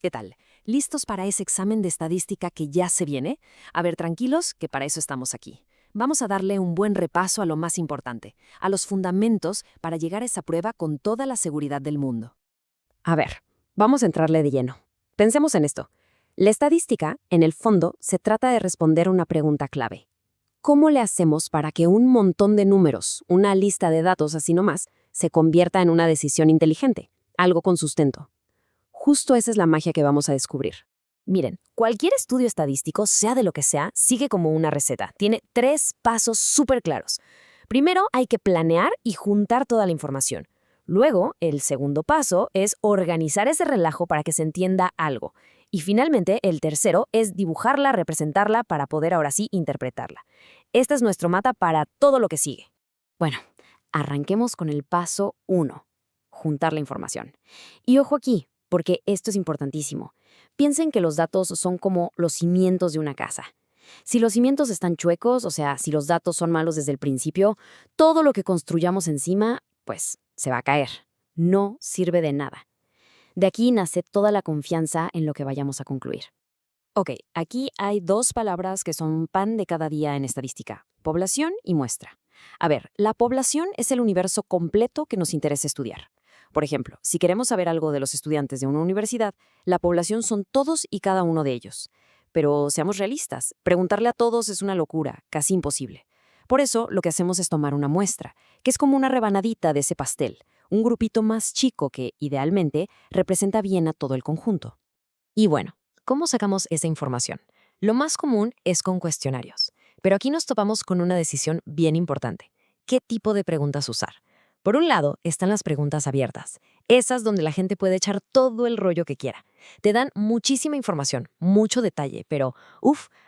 ¿Qué tal? ¿Listos para ese examen de estadística que ya se viene? A ver, tranquilos, que para eso estamos aquí. Vamos a darle un buen repaso a lo más importante, a los fundamentos para llegar a esa prueba con toda la seguridad del mundo. A ver, vamos a entrarle de lleno. Pensemos en esto. La estadística, en el fondo, se trata de responder una pregunta clave. ¿Cómo le hacemos para que un montón de números, una lista de datos así nomás, se convierta en una decisión inteligente, algo con sustento? Justo esa es la magia que vamos a descubrir. Miren, cualquier estudio estadístico, sea de lo que sea, sigue como una receta. Tiene 3 pasos súper claros. Primero, hay que planear y juntar toda la información. Luego, el segundo paso es organizar ese relajo para que se entienda algo. Y finalmente, el tercero es dibujarla, representarla para poder ahora sí interpretarla. Este es nuestro mapa para todo lo que sigue. Bueno, arranquemos con el paso 1, juntar la información. Y ojo aquí, porque esto es importantísimo. Piensen que los datos son como los cimientos de una casa. Si los cimientos están chuecos, o sea, si los datos son malos desde el principio, todo lo que construyamos encima, pues, se va a caer. No sirve de nada. De aquí nace toda la confianza en lo que vayamos a concluir. Ok, aquí hay 2 palabras que son pan de cada día en estadística: población y muestra. A ver, la población es el universo completo que nos interesa estudiar. Por ejemplo, si queremos saber algo de los estudiantes de una universidad, la población son todos y cada uno de ellos. Pero seamos realistas, preguntarle a todos es una locura, casi imposible. Por eso, lo que hacemos es tomar una muestra, que es como una rebanadita de ese pastel, un grupito más chico que, idealmente, representa bien a todo el conjunto. Y bueno, ¿cómo sacamos esa información? Lo más común es con cuestionarios. Pero aquí nos topamos con una decisión bien importante. ¿Qué tipo de preguntas usar? Por un lado, están las preguntas abiertas, esas donde la gente puede echar todo el rollo que quiera. Te dan muchísima información, mucho detalle, pero,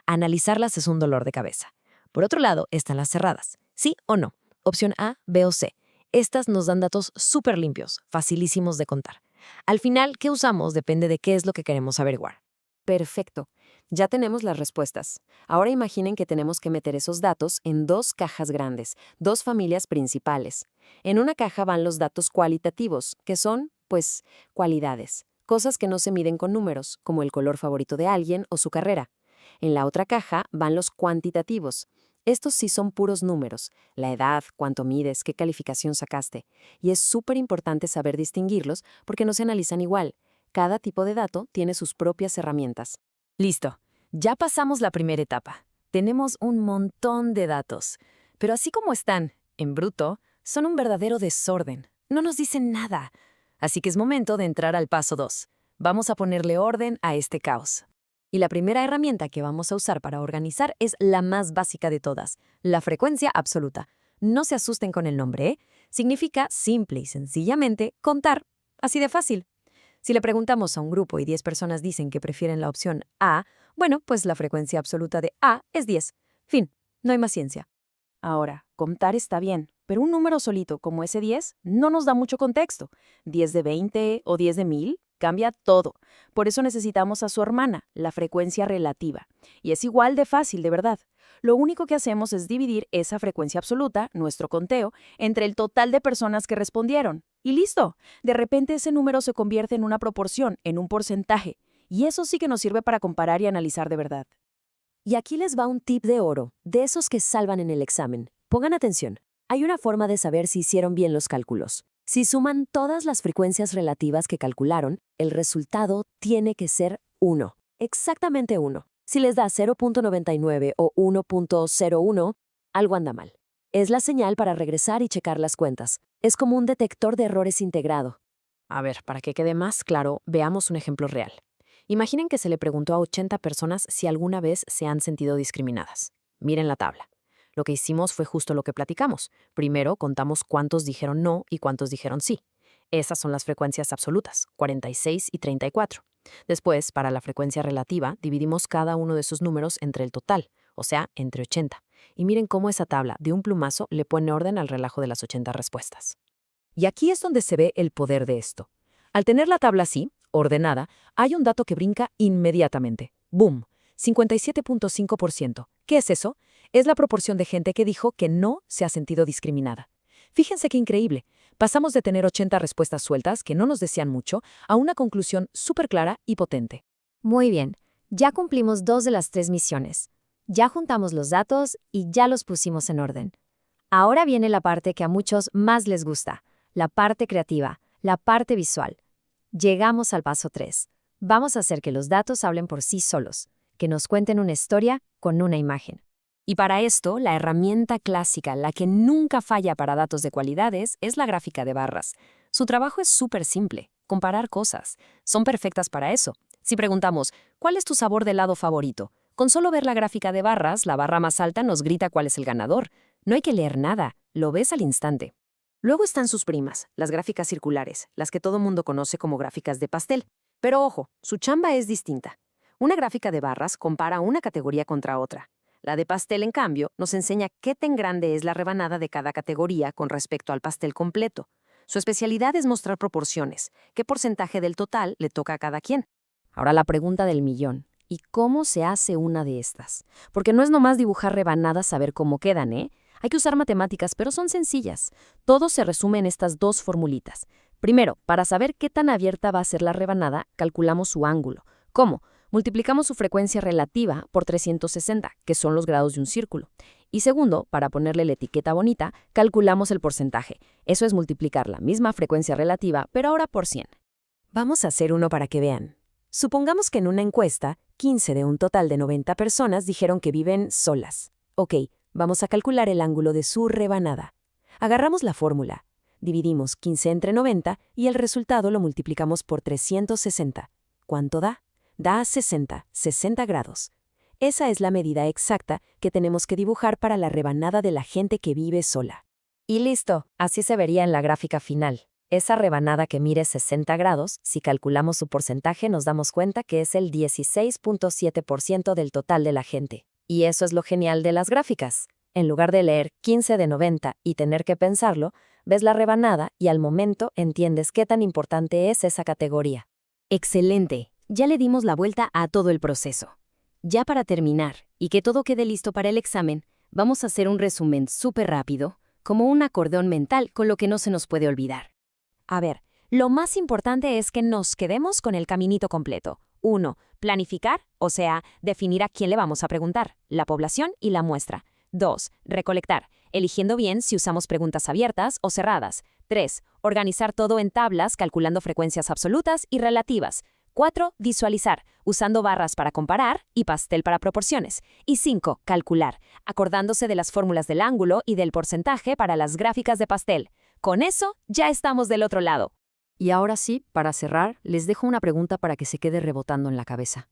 analizarlas es un dolor de cabeza. Por otro lado, están las cerradas, sí o no, opción A, B o C. Estas nos dan datos súper limpios, facilísimos de contar. Al final, ¿qué usamos? Depende de qué es lo que queremos averiguar. Perfecto. Ya tenemos las respuestas. Ahora imaginen que tenemos que meter esos datos en 2 cajas grandes, 2 familias principales. En una caja van los datos cualitativos, que son, pues, cualidades, cosas que no se miden con números, como el color favorito de alguien o su carrera. En la otra caja van los cuantitativos. Estos sí son puros números: la edad, cuánto mides, qué calificación sacaste. Y es súper importante saber distinguirlos porque no se analizan igual. Cada tipo de dato tiene sus propias herramientas. Listo, ya pasamos la primera etapa. Tenemos un montón de datos, pero así como están, en bruto, son un verdadero desorden. No nos dicen nada. Así que es momento de entrar al paso 2. Vamos a ponerle orden a este caos. Y la primera herramienta que vamos a usar para organizar es la más básica de todas, la frecuencia absoluta. No se asusten con el nombre, ¿eh? Significa simple y sencillamente contar. Así de fácil. Si le preguntamos a un grupo y 10 personas dicen que prefieren la opción A, bueno, pues la frecuencia absoluta de A es 10. Fin, no hay más ciencia. Ahora, contar está bien, pero un número solito como ese 10 no nos da mucho contexto. 10 de 20 o 10 de 1000 cambia todo. Por eso necesitamos a su hermana, la frecuencia relativa. Y es igual de fácil, de verdad. Lo único que hacemos es dividir esa frecuencia absoluta, nuestro conteo, entre el total de personas que respondieron. Y listo. De repente ese número se convierte en una proporción, en un porcentaje. Y eso sí que nos sirve para comparar y analizar de verdad. Y aquí les va un tip de oro, de esos que salvan en el examen. Pongan atención. Hay una forma de saber si hicieron bien los cálculos. Si suman todas las frecuencias relativas que calcularon, el resultado tiene que ser 1. Exactamente 1. Si les da 0.99 o 1.01, algo anda mal. Es la señal para regresar y checar las cuentas. Es como un detector de errores integrado. A ver, para que quede más claro, veamos un ejemplo real. Imaginen que se le preguntó a 80 personas si alguna vez se han sentido discriminadas. Miren la tabla. Lo que hicimos fue justo lo que platicamos. Primero contamos cuántos dijeron no y cuántos dijeron sí. Esas son las frecuencias absolutas, 46 y 34. Después, para la frecuencia relativa, dividimos cada uno de esos números entre el total, o sea, entre 80. Y miren cómo esa tabla, de un plumazo, le pone orden al relajo de las 80 respuestas. Y aquí es donde se ve el poder de esto. Al tener la tabla así, ordenada, hay un dato que brinca inmediatamente. ¡Boom! 57.5%. ¿Qué es eso? Es la proporción de gente que dijo que no se ha sentido discriminada. Fíjense qué increíble. Pasamos de tener 80 respuestas sueltas que no nos decían mucho a una conclusión súper clara y potente. Muy bien, ya cumplimos 2 de las 3 misiones. Ya juntamos los datos y ya los pusimos en orden. Ahora viene la parte que a muchos más les gusta, la parte creativa, la parte visual. Llegamos al paso 3. Vamos a hacer que los datos hablen por sí solos, que nos cuenten una historia con una imagen. Y para esto, la herramienta clásica, la que nunca falla para datos de cualidades, es la gráfica de barras. Su trabajo es súper simple, comparar cosas. Son perfectas para eso. Si preguntamos, ¿cuál es tu sabor de helado favorito? Con solo ver la gráfica de barras, la barra más alta nos grita cuál es el ganador. No hay que leer nada, lo ves al instante. Luego están sus primas, las gráficas circulares, las que todo mundo conoce como gráficas de pastel. Pero ojo, su chamba es distinta. Una gráfica de barras compara una categoría contra otra. La de pastel, en cambio, nos enseña qué tan grande es la rebanada de cada categoría con respecto al pastel completo. Su especialidad es mostrar proporciones, qué porcentaje del total le toca a cada quien. Ahora la pregunta del millón. ¿Y cómo se hace una de estas? Porque no es nomás dibujar rebanadas a ver cómo quedan, ¿eh? Hay que usar matemáticas, pero son sencillas. Todo se resume en estas dos formulitas. Primero, para saber qué tan abierta va a ser la rebanada, calculamos su ángulo. ¿Cómo? Multiplicamos su frecuencia relativa por 360, que son los grados de un círculo. Y segundo, para ponerle la etiqueta bonita, calculamos el porcentaje. Eso es multiplicar la misma frecuencia relativa, pero ahora por 100. Vamos a hacer uno para que vean. Supongamos que en una encuesta, 15 de un total de 90 personas dijeron que viven solas. Ok, vamos a calcular el ángulo de su rebanada. Agarramos la fórmula, dividimos 15 entre 90 y el resultado lo multiplicamos por 360. ¿Cuánto da? Da 60 grados. Esa es la medida exacta que tenemos que dibujar para la rebanada de la gente que vive sola. Y listo, así se vería en la gráfica final. Esa rebanada que mide 60 grados, si calculamos su porcentaje nos damos cuenta que es el 16.7% del total de la gente. Y eso es lo genial de las gráficas. En lugar de leer 15 de 90 y tener que pensarlo, ves la rebanada y al momento entiendes qué tan importante es esa categoría. Excelente. Ya le dimos la vuelta a todo el proceso. Ya para terminar, y que todo quede listo para el examen, vamos a hacer un resumen súper rápido, como un acordeón mental con lo que no se nos puede olvidar. A ver, lo más importante es que nos quedemos con el caminito completo. 1. Planificar, o sea, definir a quién le vamos a preguntar, la población y la muestra. 2. Recolectar, eligiendo bien si usamos preguntas abiertas o cerradas. 3. Organizar todo en tablas, calculando frecuencias absolutas y relativas. 4. Visualizar, usando barras para comparar y pastel para proporciones. Y 5. Calcular, acordándose de las fórmulas del ángulo y del porcentaje para las gráficas de pastel. Con eso, ya estamos del otro lado. Y ahora sí, para cerrar, les dejo una pregunta para que se quede rebotando en la cabeza.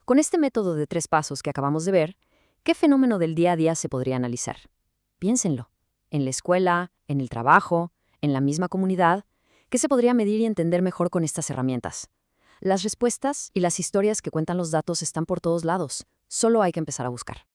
Con este método de 3 pasos que acabamos de ver, ¿qué fenómeno del día a día se podría analizar? Piénsenlo. En la escuela, en el trabajo, en la misma comunidad, ¿qué se podría medir y entender mejor con estas herramientas? Las respuestas y las historias que cuentan los datos están por todos lados. Solo hay que empezar a buscar.